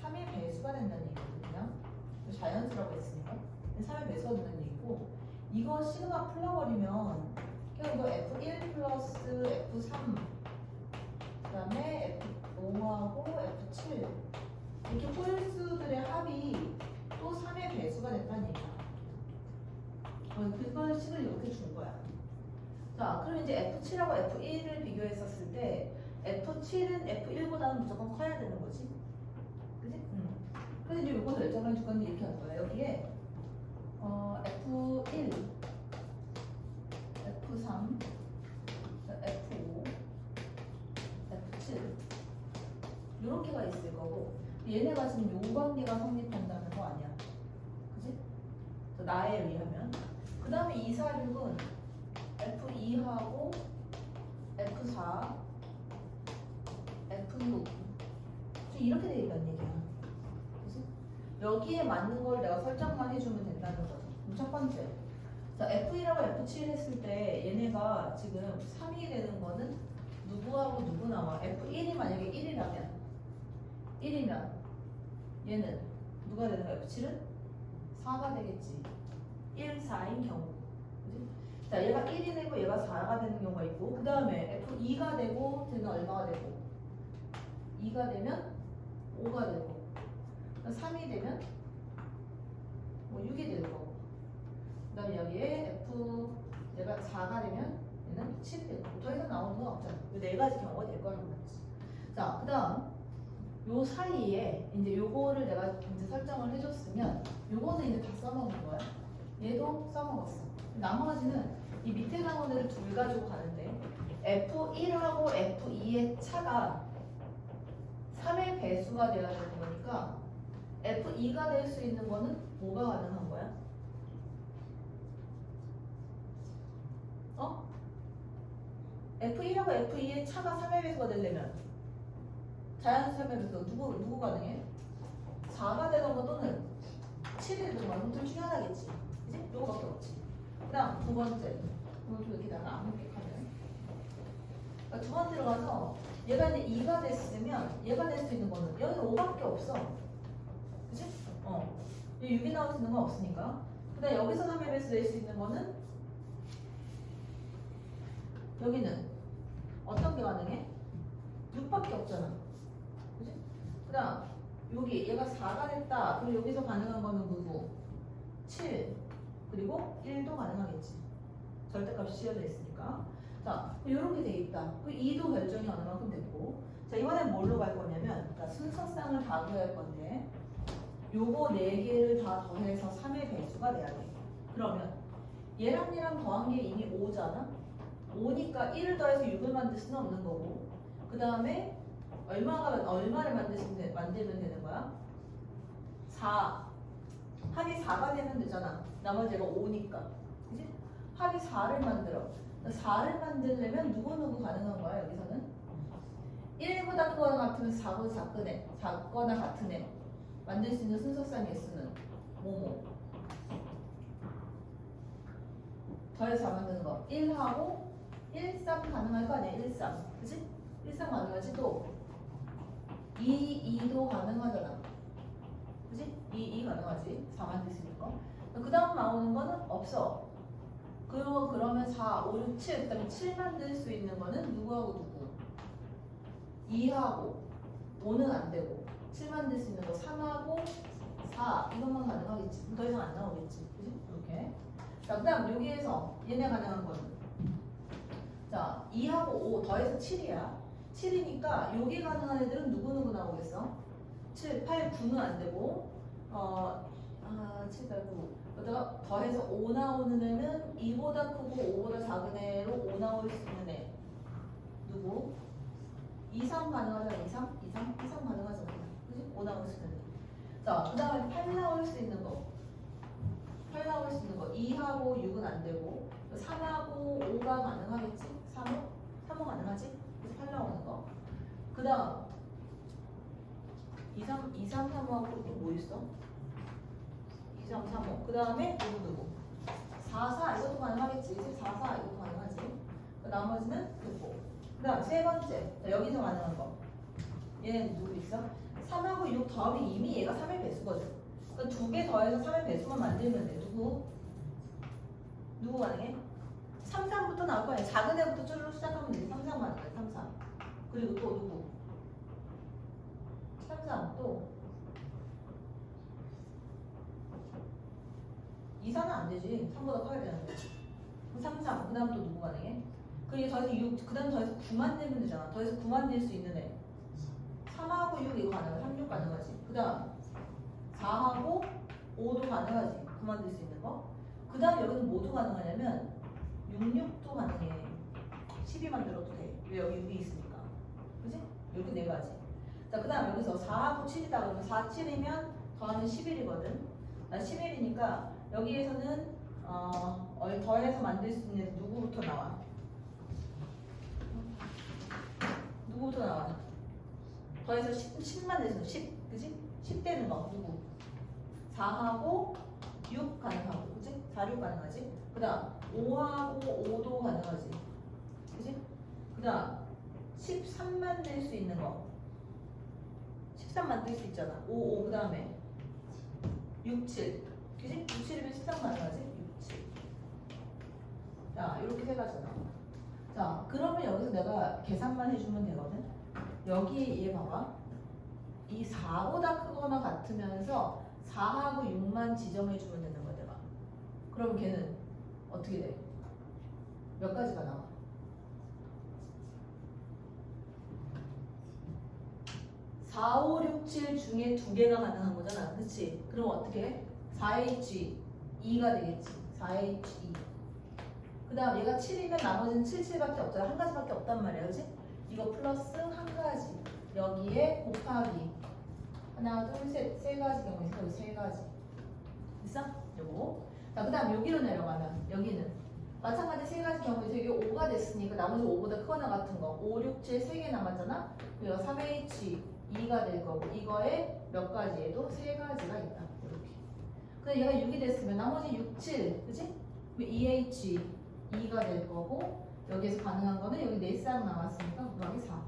Speaker 1: 3의 배수가 된다는 얘기거든요. 자연수라고 했으니까 3의 배수가 된다는 얘기고 이거 시그마 풀어버리면 그냥 이거 F1 플러스 F3 그 다음에 F5하고 F7 이렇게 홀수들의 합이 또 3의 배수가 됐다는 얘기야. 그걸 식을 이렇게 준 거야. 자, 그럼 이제 F7하고 F1을 비교했었을 때 F7은 F1보다는 무조건 커야 되는 거지. 그치? 그래서 이제 요거 결정을 줄 건데 이렇게 할 거야. 여기에 F1, F3, F5, F7 요렇게가 있을 거고 얘네가 지금 요 관계가 성립한다는 거 아니야. 그치? 나에 의하면. 그 다음에 2, 4, 6은 F2하고 F4, F6 이렇게 돼 있다는 얘기야. 그치? 여기에 맞는 걸 내가 설정만 해주면 된다는 거죠. 그럼 첫 번째 자, F1하고 F7 했을 때 얘네가 지금 3이 되는 거는 누구하고 누구 나와? F1이 만약에 1이면 얘는 누가 되는 거야? F7은 4가 되겠지. 1, 4인 경우. 그치? 자, 얘가 1이 되고 얘가 4가 되는 경우가 있고 그 다음에 F2가 되고 되면 얼마가 되고 2가 되면 5가 되고 3이 되면 뭐 6이 되는 거고 그 다음에 여기에 F 얘가 4가 되면 얘는 7이 되고 더 이상 나오는 건 없잖아. 이 네 가지 경우가 될 거라는 거지. 자, 그 다음 요 사이에 이제 요거를 내가 이제 설정을 해줬으면 요거는 이제 다 써먹는 거야. 얘도 써먹었어. 나머지는 이 밑에 나온 애를 둘 가지고 가는데 F1하고 F2의 차가 3의 배수가 되어야 되는 거니까 F2가 될 수 있는 거는 뭐가 가능한 거야? 어? F1하고 F2의 차가 3의 배수가 되려면 자연수 3의 배수 누구 가능해? 4가 되던 거 또는 7이 되던 거 둘 중에 하나겠지. 그치? 요거밖에 없지. 그 다음 두 번째 오늘 좀 여기다가 안 먹겠하네. 그러니까 두 번째로 가서 얘가 이제 2가 됐으면 얘가 될 수 있는 거는 여기는 5밖에 없어. 그치? 여기 6이 나올 수 있는 건 없으니까. 그 다음 여기서 3의 배수 낼 수 있는 거는 여기는 어떤 게 가능해? 6밖에 없잖아. 그치? 그 다음 여기 얘가 4가 됐다. 그리고 여기서 가능한 거는 누구? 7 그리고 1도 가능하겠지. 절대값이 씌워져 있으니까. 자, 이렇게 돼 있다. 2도 결정이 어느 만큼 됐고. 자, 이번엔 뭘로 갈 거냐면, 그러니까 순서쌍을 다 구할 건데, 요거 4개를 다 더해서 3의 배수가 돼야 돼. 그러면 얘랑 얘랑 더한 게 이미 5잖아? 5니까 1을 더해서 6을 만들 수는 없는 거고, 그 다음에 얼마를 만들면 되는 거야? 4. 합이 4가 되면 되잖아. 나머지가 5니까. 그치? 합이 4를 만들어. 4를 만들려면 누구 가능한 거야, 여기서는? 1보다 크거나 같으면 4보다 작거나 같은 애. 만들 수 있는 순서쌍 개수는 뭐뭐. 더해서 4 만드는 거. 1하고 1, 3 가능할 거 아니야, 1, 3. 그치? 1, 3 가능하지? 또 2, 2도 가능하잖아. 그치? 2 가능하지. 4 만들 수 있는 거. 그 다음 나오는 거는 없어. 그러면 4, 5, 6, 7. 그 다음에 7 만들 수 있는 거는 누구하고 누구? 2하고 5는 안 되고 7 만들 수 있는 거 3하고 4 이것만 가능하겠지. 더 이상 안 나오겠지. 그치? 이렇게. 자, 그 다음 여기에서 얘네 가능한 거는 자, 2하고 5 더해서 7이야. 7이니까 여기 가능한 애들은 누구 나오겠어? 7, 8, 9는 안 되고 7, 8, 9 그러다가 더해서 5 나오는 애는 2보다 크고 5보다 작은 애로 5 나올 수 있는 애 누구? 2, 3 가능하잖아. 2, 3 가능하잖아. 그치? 5 나올 수 있는 애. 자, 그 다음에 8 나올 수 있는 거 8 나올 수 있는 거 2하고 6은 안 되고 3하고 5가 가능하겠지? 3호 가능하지? 그래서 8 나오는 거. 그 다음 2, 3, 3하고 또 뭐 있어? 2, 3, 3호. 그 다음에 누구? 4, 4 이것도 가능하겠지? 4, 4 이것도 가능하지? 그 나머지는 누구? 그 다음 세 번째. 자, 여기서 가능한 거. 얘는 누구 있어? 3하고 6 더하면 이미 얘가 3의 배수거든. 그러니까 2개 더해서 3의 배수만 만들면 돼. 누구 가능해? 3, 3부터 나올 거 아니야. 작은 애부터 쭈르륵 시작하면 되지. 3, 3 가능해. 3, 3. 그리고 또 누구? 3, 3 또 2, 4는 안 되지. 3보다 커야 되는데. 3, 3. 그 다음 또 누구 가능해? 그리고 더해서 6, 그 다음 더해서 9만 되면 되잖아. 더해서 9만 될 수 있는 애. 3하고 6 이거 가능해. 3, 6 가능하지. 그 다음 4하고 5도 가능하지. 9만 될 수 있는 거. 그 다음 여기는 뭐도 가능하냐면 6, 6도 가능해. 12 만들어도 돼. 왜 여기 6이 있으니까. 그지? 이렇게 네 가지. 자, 그 다음 여기서 4하고 7이다 그러면 4, 7이면 더하면 11이거든. 11이니까 여기에서는 더해서 만들 수 있는 누구부터 나와? 누구부터 나와? 더해서 10만 내서 10, 그지? 10 되는 거 누구? 4하고 6 가능하고, 그지? 4, 6 가능하지? 그 다음 5하고 5도 가능하지, 그지? 그 다음 13만 낼 수 있는 거 13 만들 수 있잖아. 5, 5, 그 다음에 6, 7, 그지? 6, 7이면 13 가능하지? 6, 7. 자, 이렇게 세 가지가 나와. 자, 그러면 여기서 내가 계산만 해주면 되거든. 여기 얘 봐봐. 이 4보다 크거나 같으면서 4하고 6만 지정해주면 되는 거야, 내가. 그럼 걔는 어떻게 돼? 몇 가지가 나와? 4, 5, 6, 7 중에 2개가 가능한 거잖아. 그치? 그럼 어떻게 해? 4H2가 되겠지. 4H2. 그 다음 얘가 7이면 나머지는 7, 7밖에 없잖아. 한 가지밖에 없단 말이야. 그치? 이거 플러스 한 가지. 여기에 곱하기. 하나, 둘, 셋. 세 가지 경우 있어. 여기 세 가지. 됐어? 요거. 자, 그 다음 여기로 내려가면 여기는 마찬가지 세 가지 경우에서 이게 5가 됐으니까 나머지 5보다 크거나 같은 거 5, 6, 7 세 개 남았잖아. 그리고 3H2가 될 거고 이거에 몇 가지에도 세 가지가 있다. 이렇게. 근데 얘가 6이 됐으면 나머지 6, 7, 그치? 2H2가 될 거고 여기에서 가능한 거는 여기 4쌍 남았으니까 곱하기 4.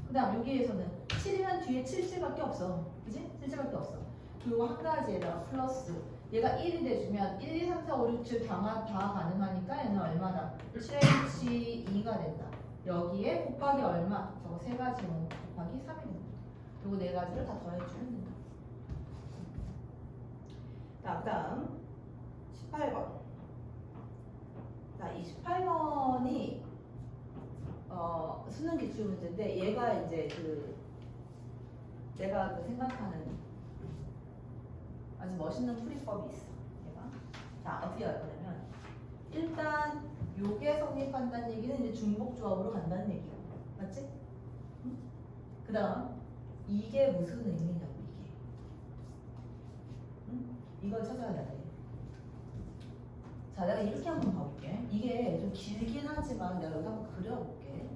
Speaker 1: 그 다음 여기에서는 7이면 뒤에 7, 7밖에 없어. 그치? 7, 7밖에 없어. 그리고 한 가지에다가 플러스 얘가 1이 돼주면 1, 2, 3, 4, 5, 6, 7 다 가능하니까 얘는 얼마다? 7H2가 된다. 여기에 곱하기 얼마? 저거 세 가지 곱하기 3이 된다. 요거 네 가지를 다 더해주면 된다. 자, 그 다음 18번. 자, 이 18번이 수능 기출 문제인데 얘가 이제 내가 생각하는 아주 멋있는 풀이법이 있어. 얘가. 자, 어떻게 할 거냐면 일단 요게 성립한다는 얘기는 이제 중복조합으로 간다는 얘기야. 맞지? 응? 그 다음 이게 무슨 의미냐고 이게. 응? 이걸 찾아야 돼. 자, 내가 이렇게 한번 봐볼게. 이게 좀 길긴 하지만 내가 여기 한번 그려볼게.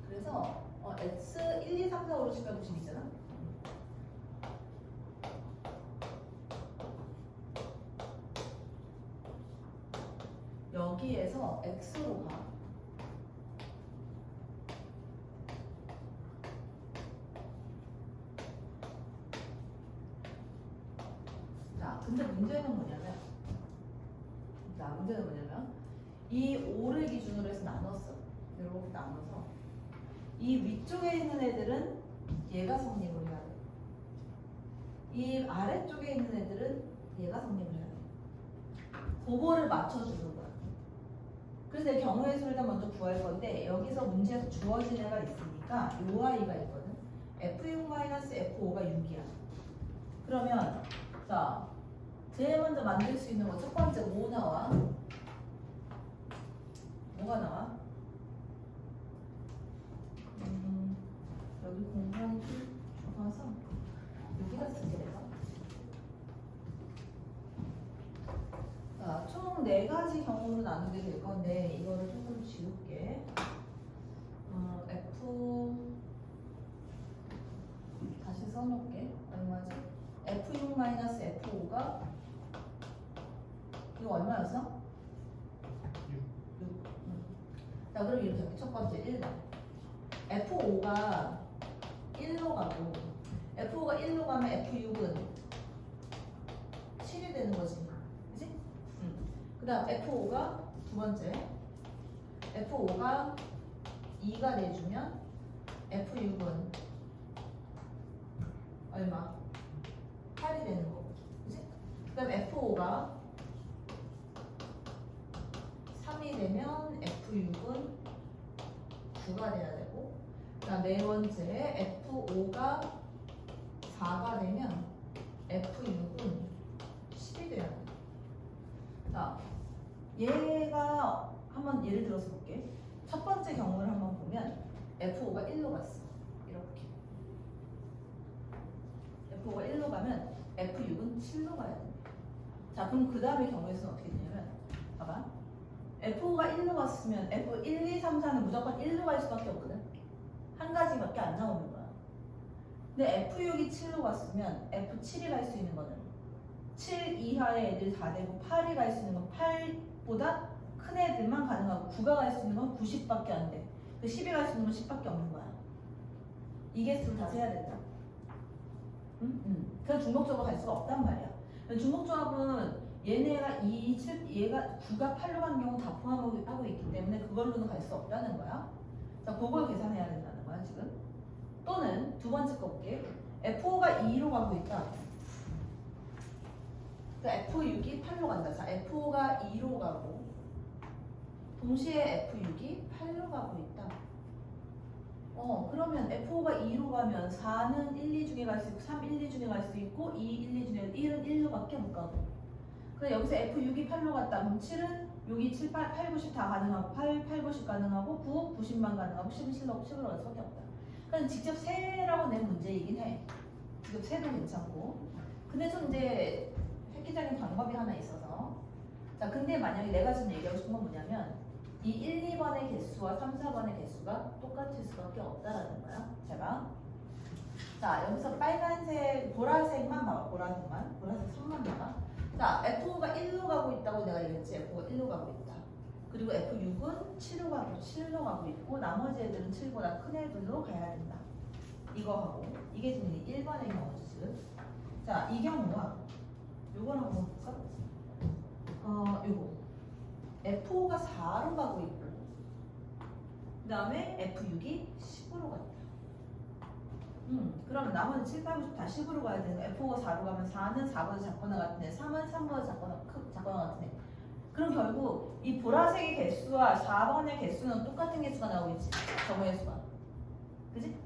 Speaker 1: 그래서 X 1, 2, 3, 4, 5, 6, 7, 8, 9, 10 있잖아. 여기에서 X로 가. 자, 근데 문제는 뭐냐면 이 5를 기준으로 해서 나눴어. 이렇게 나눠서 이 위쪽에 있는 애들은 얘가 성립을 해야 돼. 이 아래쪽에 있는 애들은 얘가 성립을 해야 돼. 그거를 맞춰주는 거야. 그래서 내 경우의 수를 일단 먼저 구할 건데 여기서 문제에서 주어진 애가 있으니까 요 아이가 있거든. F6-F5가 6이야. 그러면 자 제일 먼저 만들 수 있는 거 첫 번째 뭐 나와? 뭐가 나와? 여기 공간이 좀 좁아서 여기다 쓰게 돼서 자, 총 4가지 경우로 나누게 될 건데 이거를 조금 지울게. F 다시 써놓을게. 얼마지? F6-F5가 이거 얼마였어? 6. 자, 그럼 이렇게 할게. 첫 번째 1번. F5가 1로 가고 F5가 1로 가면 F6은 7이 되는 거지. 그치? 그 다음 F5가 두 번째 F5가 2가 돼주면 F6은 얼마? 8이 되는 거고. 그치? 그 다음 F5가 3이 되면 F6은 9가 돼야 되고, 그 다음 네 번째 F5가 4가 되면 F6은 10이 돼야 돼. 자, 얘가 한번 예를 들어서 볼게. 첫 번째 경우를 한번 보면 F5가 1로 갔어. 이렇게. F5가 1로 가면 F6은 7로 가야 돼. 자, 그럼 그 다음에 경우에서는 어떻게 되냐면, 봐봐. F5가 1로 갔으면 F1, 2, 3, 4는 무조건 1로 갈 수밖에 없거든. 한 가지밖에 안 나오는 거야. 근데 F6이 7로 갔으면 F7이 갈 수 있는 거는 7 이하의 애들 다 되고 8이 갈 수 있는 건 8보다 큰 애들만 가능하고 9가 갈 수 있는 건 90밖에 안 돼. 그 10이 갈 수 있는 건 10밖에 없는 거야. 이 개수를 다 세야 된다. 그래서 중복조합을 갈 수가 없단 말이야. 중복조합은 얘네가 얘가 9가 8로 가는 경우 다 포함하고 있기 때문에 그걸로는 갈 수 없다는 거야. 자, 그걸 계산해야 된다는 거야, 지금. 또는 두 번째 거 볼게. F5가 2로 가고 있다. F6이 8로 간다. 자, F5가 2로 가고 동시에 F6이 8로 가고 있다. 그러면 F5가 2로 가면 4는 1, 2 중에 갈 수 있고 3, 1, 2 중에 갈 수 있고 2, 1, 2 중에 1은 1로밖에 못 가고. 그래서 여기서 F6이 8로 갔다. 그럼 7은 여기 7, 8, 9, 10 다 가능하고 8, 90 가능하고 9, 90만 가능하고 10은 10으로 갈 수밖에 없다. 그럼 직접 세라고 낸 문제이긴 해. 직접 세도 괜찮고. 근데 좀 이제 획기적인 방법이 하나 있어서. 자, 근데 만약에 내가 지금 얘기하고 싶은 건 뭐냐면 이 1, 2번의 개수와 3, 4번의 개수가 똑같을 수밖에 없다라는 거야. 제가. 자, 여기서 빨간색, 보라색만 봐봐. 보라색 3만 봐봐. 자, F5가 1로 가고 있다고 내가 얘기했지. F5가 1로 가고 있다. 그리고 F6은 7로 가고 있고 나머지 애들은 7보다 큰 애들로 가야 된다. 이거 하고 이게 지금 1번의 경우지 지금. 자, 이 경우가 요거는 한번 볼까? 요거 F5가 4로 가고 있고 그 다음에 F6이 10으로 갔다. 그러면 나머지 7, 8, 90 다 10으로 가야 되는 거야. F5가 4로 가면 4는 4보다 작거나 같은 애, 3은 3보다 작거나 같은 애. 그럼 결국 이 보라색의 개수와 4번의 개수는 똑같은 개수가 나오고 있지. 경우의 수가. 그지?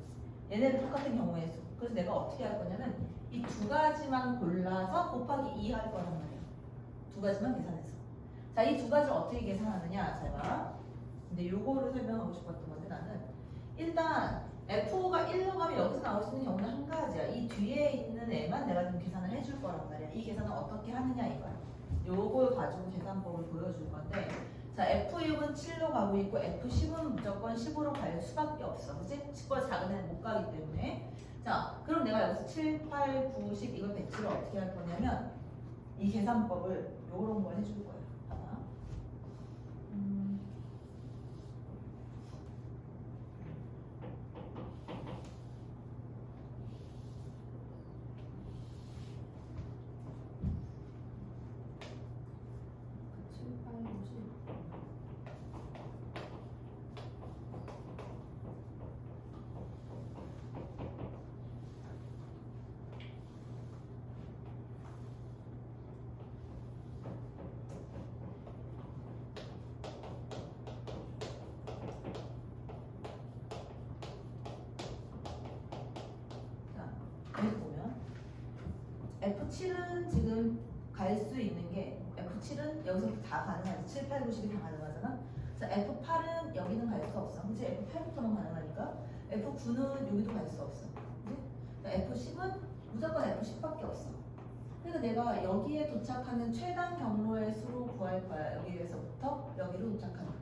Speaker 1: 얘네들 똑같은 경우의 수. 그래서 내가 어떻게 할 거냐면 이 두 가지만 골라서 곱하기 2 할 거란 말이야. 두 가지만 계산해서. 자, 이 두 가지를 어떻게 계산하느냐. 잘 봐. 근데 요거를 설명하고 싶었던 건데 나는 일단 F5가 1로 가면 여기서 나올 수 있는 경우는 한 가지야. 이 뒤에 있는 애만 내가 좀 계산을 해줄 거란 말이야. 이 계산을 어떻게 하느냐 이거야. 요걸 가지고 계산법을 보여줄 건데 자, F6은 7로 가고 있고 F10은 무조건 10으로 갈 수밖에 없어. 그치? 10보다 작은 애는 못 가기 때문에. 자, 그럼 내가 여기서 7, 8, 9, 10 이걸 배치를 어떻게 할 거냐면 이 계산법을 요런 걸 해줄 거야. 봐봐. 여기 보면 F7은 지금 갈 수 있는 게 F7은 여기서부터 다 가능하지. 7, 8, 9, 10이 다 가능하잖아. 자, F8은 여기는 갈 수 없어. 그치? F8부터만 가능하니까 F9는 여기도 갈 수 없어. 그치? F10은 무조건 F10밖에 없어. 그래서 내가 여기에 도착하는 최단 경로의 수로 구할 거야. 여기에서부터 여기로 도착하는.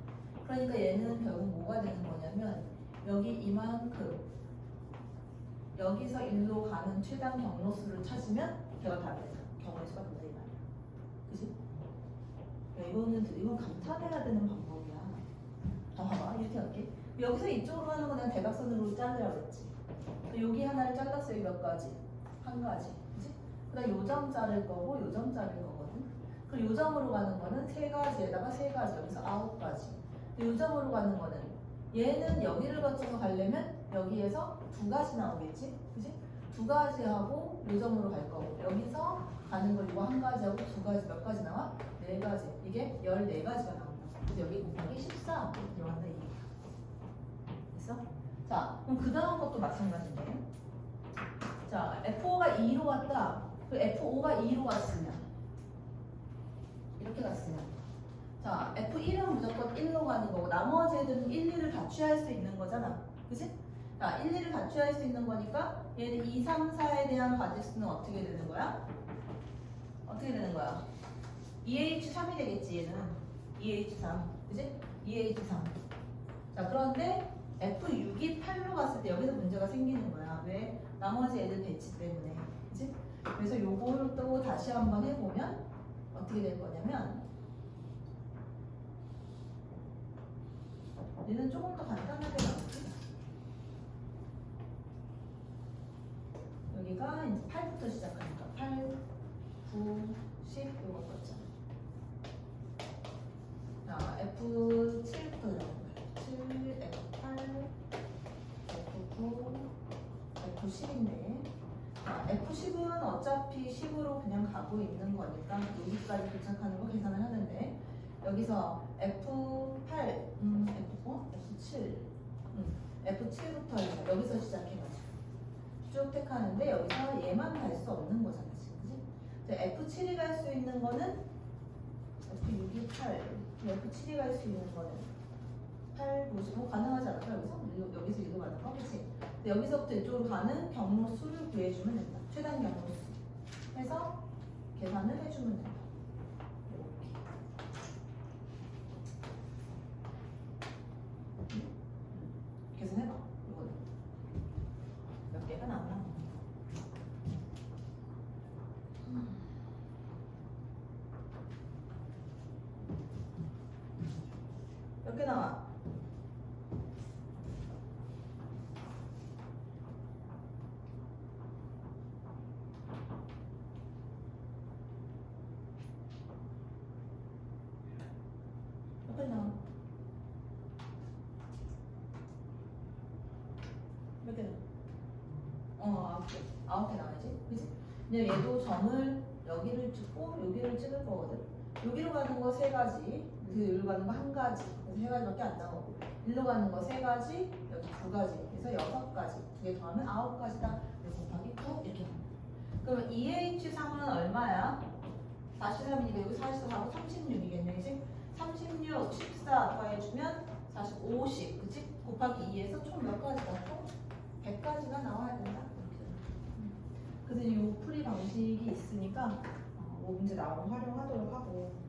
Speaker 1: 그러니까 얘는 결국 뭐가 되는 거냐면 여기 이만큼 여기서 1로 가는 최단 경로수를 찾으면 걔가 답이 된다. 경우의 수가 된다 이 말이야. 그치? 이건 감탄해야 되는 방법이야. 자, 봐봐. 이렇게 할게. 여기서 이쪽으로 가는 건 난 대각선으로 자르라고 했지. 여기 하나를 잘랐어요. 몇 가지? 한 가지. 그치? 그 다음 요점 자를 거고 요점 자를 거거든. 그리고 요점으로 가는 거는 세 가지에다가 세 가지. 여기서 9가지. 요점으로 가는 거는 얘는 여기를 거쳐서 가려면 여기에서 두 가지 나오겠지? 그치? 두 가지 하고 요점으로 갈 거고 여기서 가는 거 이거 한 가지 하고 두 가지 몇 가지 나와? 네 가지. 이게 14가지가 나온다. 그래서 여기 곱하기 14 들어간다 이게. 됐어? 자, 그럼 그 다음 것도 마찬가지인데. 자, F5가 2로 갔다. 그 F5가 2로 갔으면 이렇게 갔으면 자, F1은 무조건 1로 가는 거고 나머지 애들은 1, 2를 다 취할 수 있는 거잖아. 그치? 자, 1, 2를 다 취할 수 있는 거니까 얘는 2, 3, 4에 대한 가지수는 어떻게 되는 거야? 어떻게 되는 거야? 2H3이 되겠지 얘는. 2H3. 그치? 2H3. 자, 그런데 F6이 8로 갔을 때 여기서 문제가 생기는 거야. 왜? 나머지 애들 배치 때문에. 그치? 그래서 요거를 또 다시 한번 해보면 어떻게 될 거냐면 얘는 조금 더 간단하게 나오지. 여기가 이제 8부터 시작하니까 8, F10 이거 썼잖아. 자, F7부터 들어가는 거야. F7, F8, F9, F10인데 F10은 어차피 10으로 그냥 가고 있는 거니까 여기까지 도착하는 거 계산을 하는데 여기서 F8, F7, F7부터 여기서 시작해가지고 쭉 택하는데 여기서 얘만 갈 수 없는 거잖아 지금, 그치? F7이 갈 수 있는 거는 F6이 8, F7이 갈 수 있는 거는 8, 95 가능하지 않을까? 여기서 이거 가는 거, 그치? 근데 여기서부터 이쪽으로 가는 경로 수를 구해주면 된다. 최단 경로 수 해서 계산을 해주면 된다. 이렇게 계산해봐. 이거는 몇 개가 나오나? 몇 개 나와? 몇 개 나와? 몇 개 나와? 9개. 9개 나와야지. 그치? 근데 얘도 점을 여기를 찍고 여기를 찍을 거거든. 여기로 가는 거 3가지, 여기로 가는 거 1가지. 그래서 3가지밖에 안 나오고. 일로 가는 거 3가지, 여기 2가지. 그래서 6가지. 2개 더하면 9가지다. 그래서 곱하기 9 이렇게 나와. 그럼 EH3은 얼마야? 43이니까 여기 44하고 36이겠네, 그치? 36, 14 더해주면 40, 50, 그치? 곱하기 2에서 총 몇 가지가? 총 100가지가 나와야 된다. 이렇게. 그래서 이 풀이 방식이 있으니까 문제 나오면 활용하도록 하고.